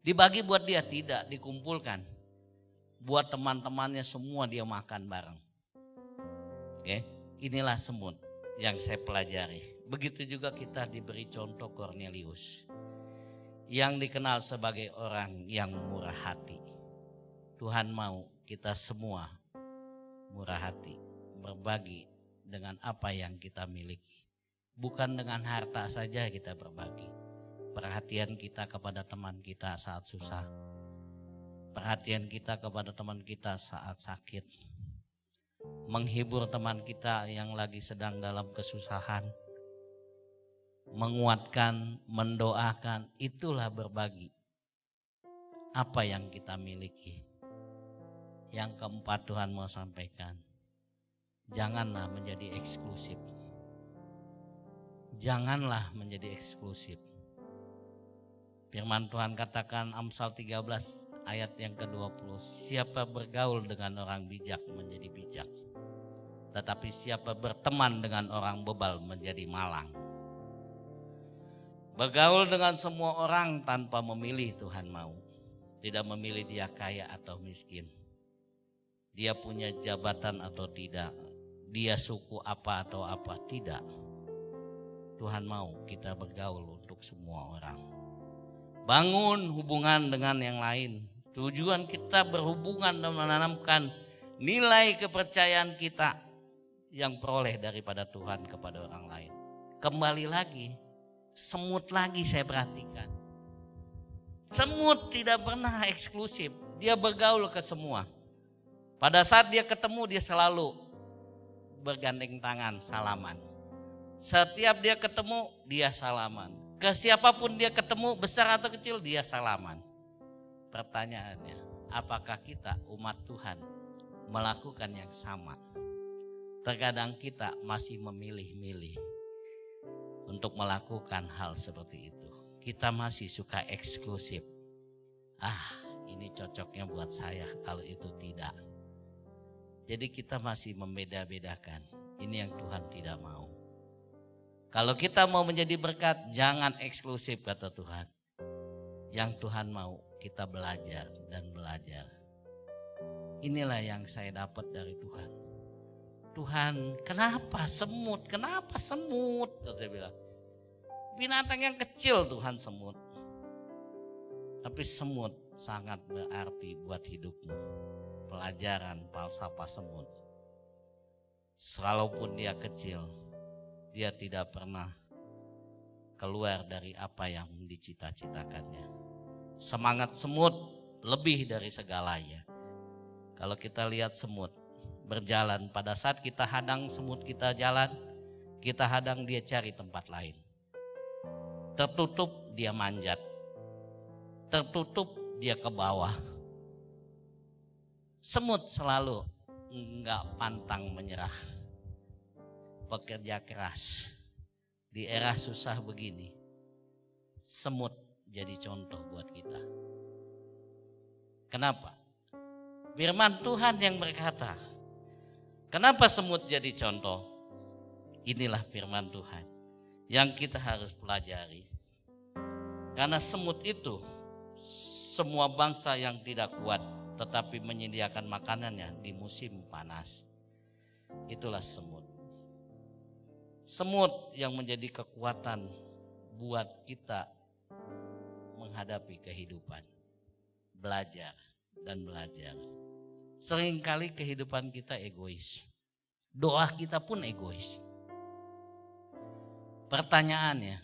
S4: Dibagi buat dia, tidak dikumpulkan. Buat teman-temannya semua dia makan bareng. Oke, inilah semut yang saya pelajari. Begitu juga kita diberi contoh Cornelius. Yang dikenal sebagai orang yang murah hati. Tuhan mau kita semua murah hati. Berbagi dengan apa yang kita miliki. Bukan dengan harta saja kita berbagi. Perhatian kita kepada teman kita saat susah. Perhatian kita kepada teman kita saat sakit. menghibur teman kita yang lagi sedang dalam kesusahan, menguatkan, mendoakan, itulah berbagi apa yang kita miliki. Yang keempat Tuhan mau sampaikan, janganlah menjadi eksklusif. Janganlah menjadi eksklusif. Firman Tuhan katakan Amsal 13 ayat yang ke-20, siapa bergaul dengan orang bijak menjadi bijak, tetapi siapa berteman dengan orang bebal menjadi malang. Bergaul dengan semua orang tanpa memilih Tuhan mau. Tidak memilih dia kaya atau miskin, dia punya jabatan atau tidak, dia suku apa atau apa, tidak. Tuhan mau kita bergaul untuk semua orang. Bangun hubungan dengan yang lain. Tujuan kita berhubungan dan menanamkan nilai kepercayaan kita yang peroleh daripada Tuhan kepada orang lain. Kembali lagi, semut lagi saya perhatikan. Semut tidak pernah eksklusif, dia bergaul ke semua. Pada saat dia ketemu, dia selalu bergandeng tangan, salaman. Setiap dia ketemu, dia salaman. Ke siapapun dia ketemu, besar atau kecil, dia salaman. Pertanyaannya, apakah kita umat Tuhan melakukan yang sama? Terkadang kita masih memilih-milih untuk melakukan hal seperti itu. Kita masih suka eksklusif. Ini cocoknya buat saya, kalau itu tidak. Jadi kita masih membeda-bedakan. Ini yang Tuhan tidak mau. Kalau kita mau menjadi berkat, jangan eksklusif kata Tuhan. Yang Tuhan mau, kita belajar dan belajar. Inilah yang saya dapat dari Tuhan. Tuhan, kenapa semut? Kenapa semut? Saya bilang, binatang yang kecil Tuhan, semut. Tapi semut sangat berarti buat hidupmu. Pelajaran falsafah semut. Walaupun dia kecil, dia tidak pernah keluar dari apa yang dicita-citakannya. Semangat semut lebih dari segalanya. Kalau kita lihat semut berjalan, pada saat kita hadang semut kita jalan, kita hadang dia cari tempat lain. Tertutup dia manjat, tertutup dia ke bawah. Semut selalu enggak pantang menyerah, pekerja keras. Di era susah begini, semut jadi contoh buat kita. Kenapa? Firman Tuhan yang berkata, kenapa semut jadi contoh? Inilah firman Tuhan yang kita harus pelajari. Karena semut itu semua bangsa yang tidak kuat tetapi menyediakan makanannya di musim panas. Itulah semut. Semut yang menjadi kekuatan buat kita menghadapi kehidupan. Belajar dan belajar. Seringkali kehidupan kita egois. Doa kita pun egois. Pertanyaannya,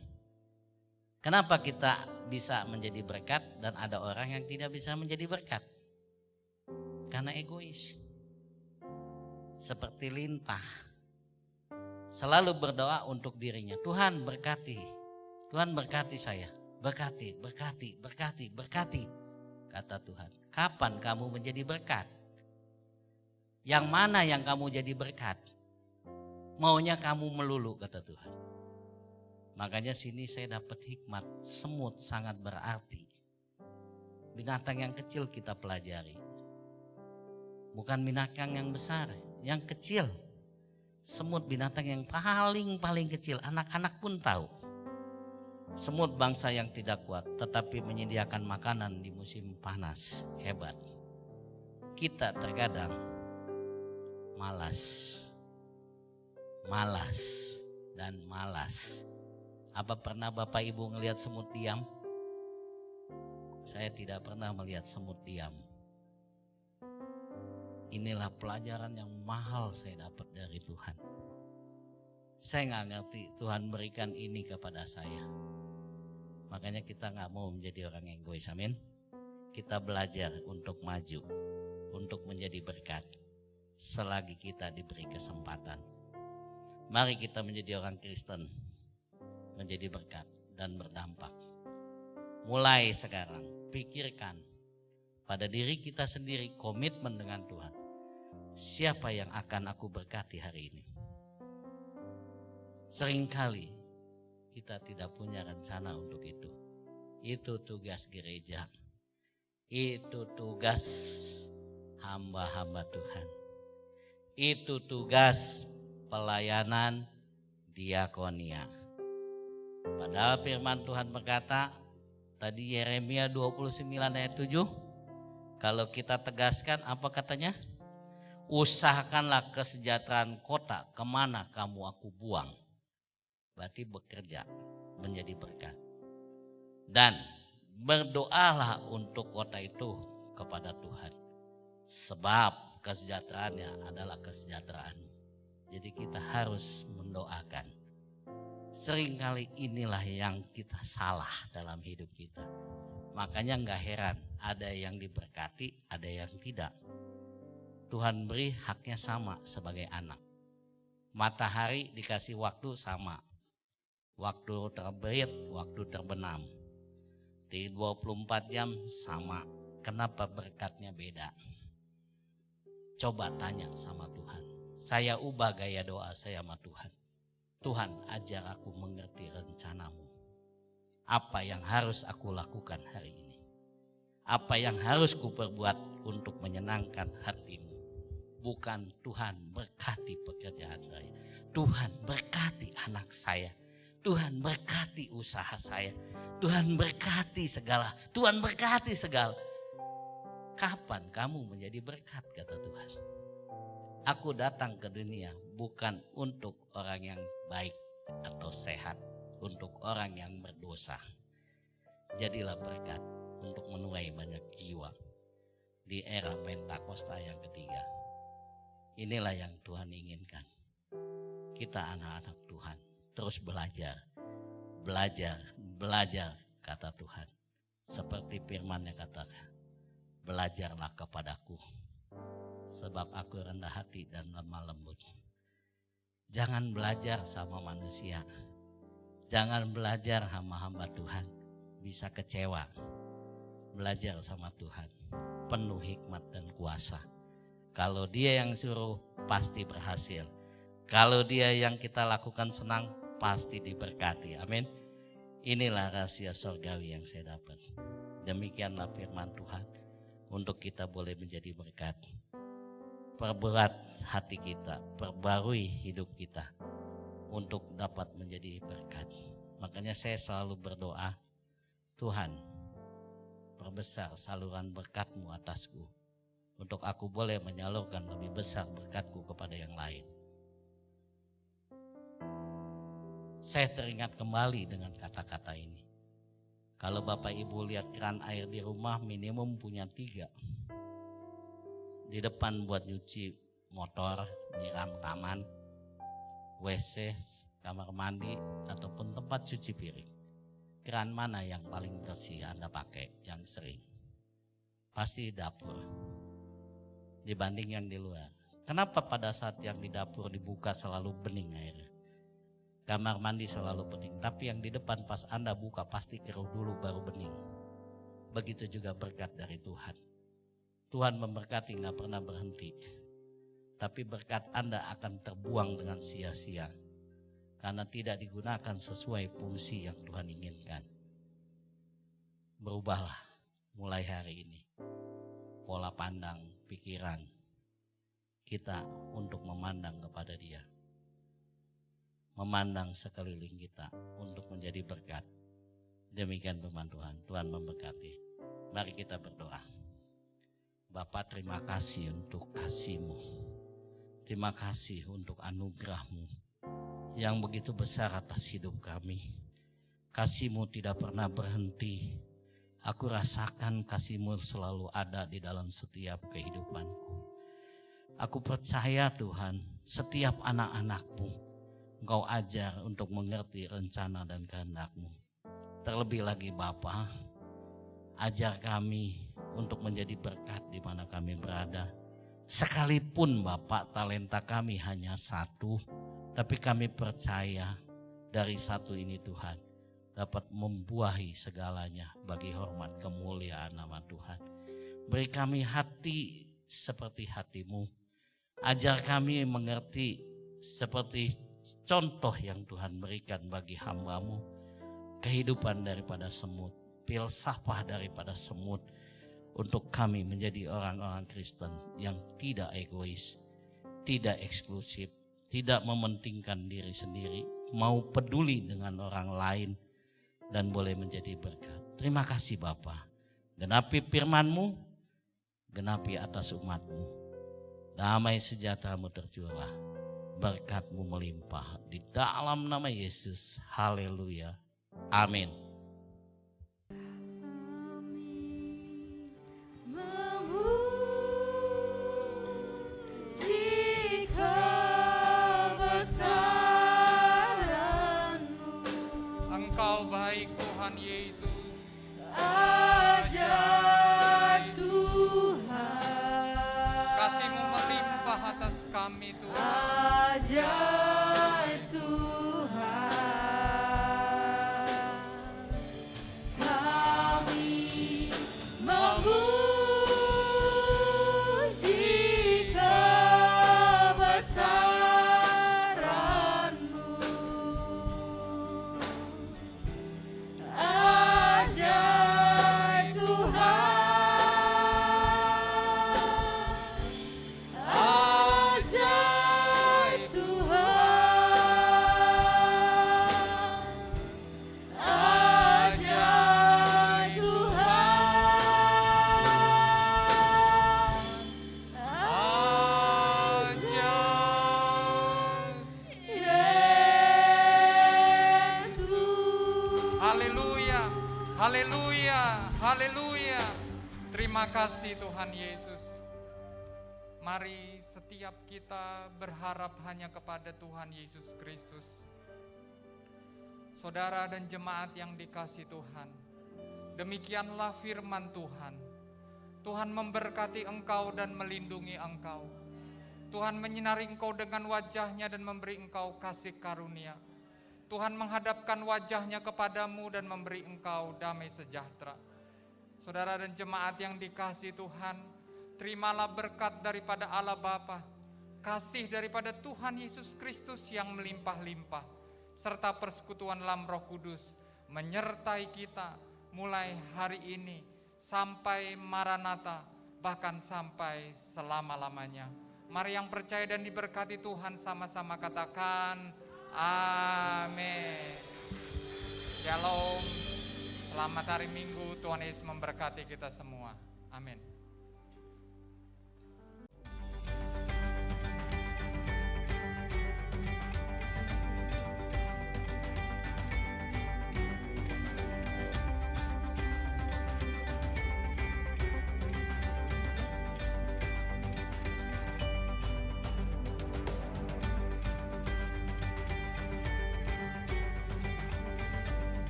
S4: kenapa kita bisa menjadi berkat dan ada orang yang tidak bisa menjadi berkat? Karena egois. Seperti lintah. Selalu berdoa untuk dirinya. Tuhan berkati. Tuhan berkati saya. Berkati, berkati, berkati, berkati. Kata Tuhan. Kapan kamu menjadi berkat? Yang mana yang kamu jadi berkat? Maunya kamu melulu kata Tuhan. Makanya sini saya dapat hikmat. Semut sangat berarti. Binatang yang kecil kita pelajari. Bukan binatang yang besar, yang kecil. Semut binatang yang paling kecil, anak-anak pun tahu. Semut bangsa yang tidak kuat, tetapi menyediakan makanan di musim panas. Hebat. Kita terkadang malas dan malas. Apa pernah Bapak Ibu ngelihat semut diam? Saya tidak pernah melihat semut diam. Inilah pelajaran yang mahal saya dapat dari Tuhan. Saya nggak ngerti Tuhan berikan ini kepada saya. Makanya kita nggak mau menjadi orang egois, amin. Kita belajar untuk maju, untuk menjadi berkat. selagi kita diberi kesempatan. Mari kita menjadi orang Kristen, menjadi berkat dan berdampak. Mulai sekarang, pikirkan pada diri kita sendiri, komitmen dengan Tuhan. Siapa yang akan aku berkati hari ini? Seringkali kita tidak punya rencana untuk itu. Itu tugas gereja. Itu tugas hamba-hamba Tuhan. Itu tugas pelayanan diakonia. Padahal firman Tuhan berkata, tadi Yeremia 29 ayat 7, kalau kita tegaskan apa katanya? Usahakanlah kesejahteraan kota kemana kamu aku buang. Berarti bekerja menjadi berkat. Dan berdoalah untuk kota itu kepada Tuhan. Sebab kesejahteraannya adalah kesejahteraanmu. Jadi kita harus mendoakan. Seringkali inilah yang kita salah dalam hidup kita. Makanya gak heran ada yang diberkati, ada yang tidak. Tuhan beri haknya sama sebagai anak. Matahari dikasih waktu sama. Waktu terbit, waktu terbenam. Di 24 jam sama. Kenapa berkatnya beda? Coba tanya sama Tuhan. Saya ubah gaya doa saya sama Tuhan. Tuhan, ajar aku mengerti rencanamu. Apa yang harus aku lakukan hari ini? Apa yang harus kuperbuat untuk menyenangkan hatimu? Bukan Tuhan berkati pekerjaan saya. Tuhan berkati anak saya. Tuhan berkati usaha saya. Tuhan berkati segala. Tuhan berkati segala. Kapan kamu menjadi berkat, kata Tuhan? Aku datang ke dunia bukan untuk orang yang baik atau sehat, untuk orang yang berdosa. Jadilah berkat untuk menuai banyak jiwa di era Pentakosta yang ketiga. Inilah yang Tuhan inginkan. Kita anak-anak Tuhan terus belajar, kata Tuhan. Seperti firman-Nya katakan, belajarlah kepadaku, sebab aku rendah hati dan lemah lembut. Jangan belajar sama manusia. Jangan belajar sama hamba Tuhan. Bisa kecewa. Belajar sama Tuhan. Penuh hikmat dan kuasa. Kalau dia yang suruh, pasti berhasil. Kalau dia yang kita lakukan senang, pasti diberkati. Amin. Inilah rahasia surgawi yang saya dapat. Demikianlah firman Tuhan. Untuk kita boleh menjadi berkat. Perberat hati kita, perbarui hidup kita untuk dapat menjadi berkat. Makanya saya selalu berdoa, Tuhan, perbesar saluran berkat-Mu atasku, untuk aku boleh menyalurkan lebih besar berkat-Ku kepada yang lain. Saya teringat kembali dengan kata-kata ini. Kalau Bapak Ibu lihat keran air di rumah minimum punya 3. Di depan buat nyuci motor, nyiram taman, WC, kamar mandi, ataupun tempat cuci piring. Keran mana yang paling bersih Anda pakai yang sering? Pasti dapur. Dibanding yang di luar. Kenapa pada saat yang di dapur dibuka selalu bening airnya? Kamar mandi selalu bening. Tapi yang di depan pas Anda buka pasti keruh dulu baru bening. Begitu juga berkat dari Tuhan. Tuhan memberkati gak pernah berhenti. Tapi berkat Anda akan terbuang dengan sia-sia. Karena tidak digunakan sesuai fungsi yang Tuhan inginkan. Berubahlah mulai hari ini. Pola pandang, pikiran kita untuk memandang kepada Dia. Memandang sekeliling kita untuk menjadi berkat. Demikian firman Tuhan. Tuhan memberkati. Mari kita berdoa. Bapa, terima kasih untuk kasih-Mu. Terima kasih untuk anugerah-Mu yang begitu besar atas hidup kami. Kasih-Mu tidak pernah berhenti. Aku rasakan kasih-Mu selalu ada di dalam setiap kehidupanku. Aku percaya Tuhan, setiap anak-anak-Mu Engkau ajar untuk mengerti rencana dan kehendak-Mu. Terlebih lagi Bapa, ajar kami untuk menjadi berkat di mana kami berada. Sekalipun Bapak talenta kami hanya satu, tapi kami percaya dari satu ini Tuhan dapat membuahi segalanya bagi hormat kemuliaan nama Tuhan. Beri kami hati seperti hati-Mu. Ajar kami mengerti seperti contoh yang Tuhan berikan bagi hamba-Mu. Kehidupan daripada semut, filsafah daripada semut. Untuk kami menjadi orang-orang Kristen yang tidak egois, tidak eksklusif, tidak mementingkan diri sendiri, mau peduli dengan orang lain dan boleh menjadi berkat. Terima kasih Bapa. Genapi firman-Mu, genapi atas umat-Mu. Damai sejahtera-Mu tercurah, berkat-Mu melimpah di dalam nama Yesus. Haleluya. Amin.
S3: Memuji kebesaran-Mu,
S5: Engkau baik Tuhan Yesus.
S3: ajaib Tuhan,
S5: Kasih-Mu melimpah atas kami Tuhan.
S3: ajaib Tuhan. Kami memuji kebesaran-Mu, ajaib Tuhan, ajaib Tuhan, ajaib Tuhan,
S5: Ajaib.
S3: Yesus.
S5: Haleluya, haleluya, haleluya. Terima kasih Tuhan Yesus. Mari setiap kita berharap hanya kepada Tuhan Yesus Kristus. Saudara dan jemaat yang dikasihi Tuhan, demikianlah firman Tuhan. Tuhan memberkati engkau dan melindungi engkau. Tuhan menyinari engkau dengan wajah-Nya dan memberi engkau kasih karunia. Tuhan menghadapkan wajah-Nya kepadamu dan memberi engkau damai sejahtera. Saudara dan jemaat yang dikasihi Tuhan, terimalah berkat daripada Allah Bapa, kasih daripada Tuhan Yesus Kristus yang melimpah-limpah, serta persekutuan dalam Roh Kudus menyertai kita mulai hari ini sampai Maranatha, bahkan sampai selama-lamanya. Mari yang percaya dan diberkati Tuhan sama-sama katakan amin. Shalom. Selamat hari Minggu, Tuhan Yesus memberkati kita semua. Amin.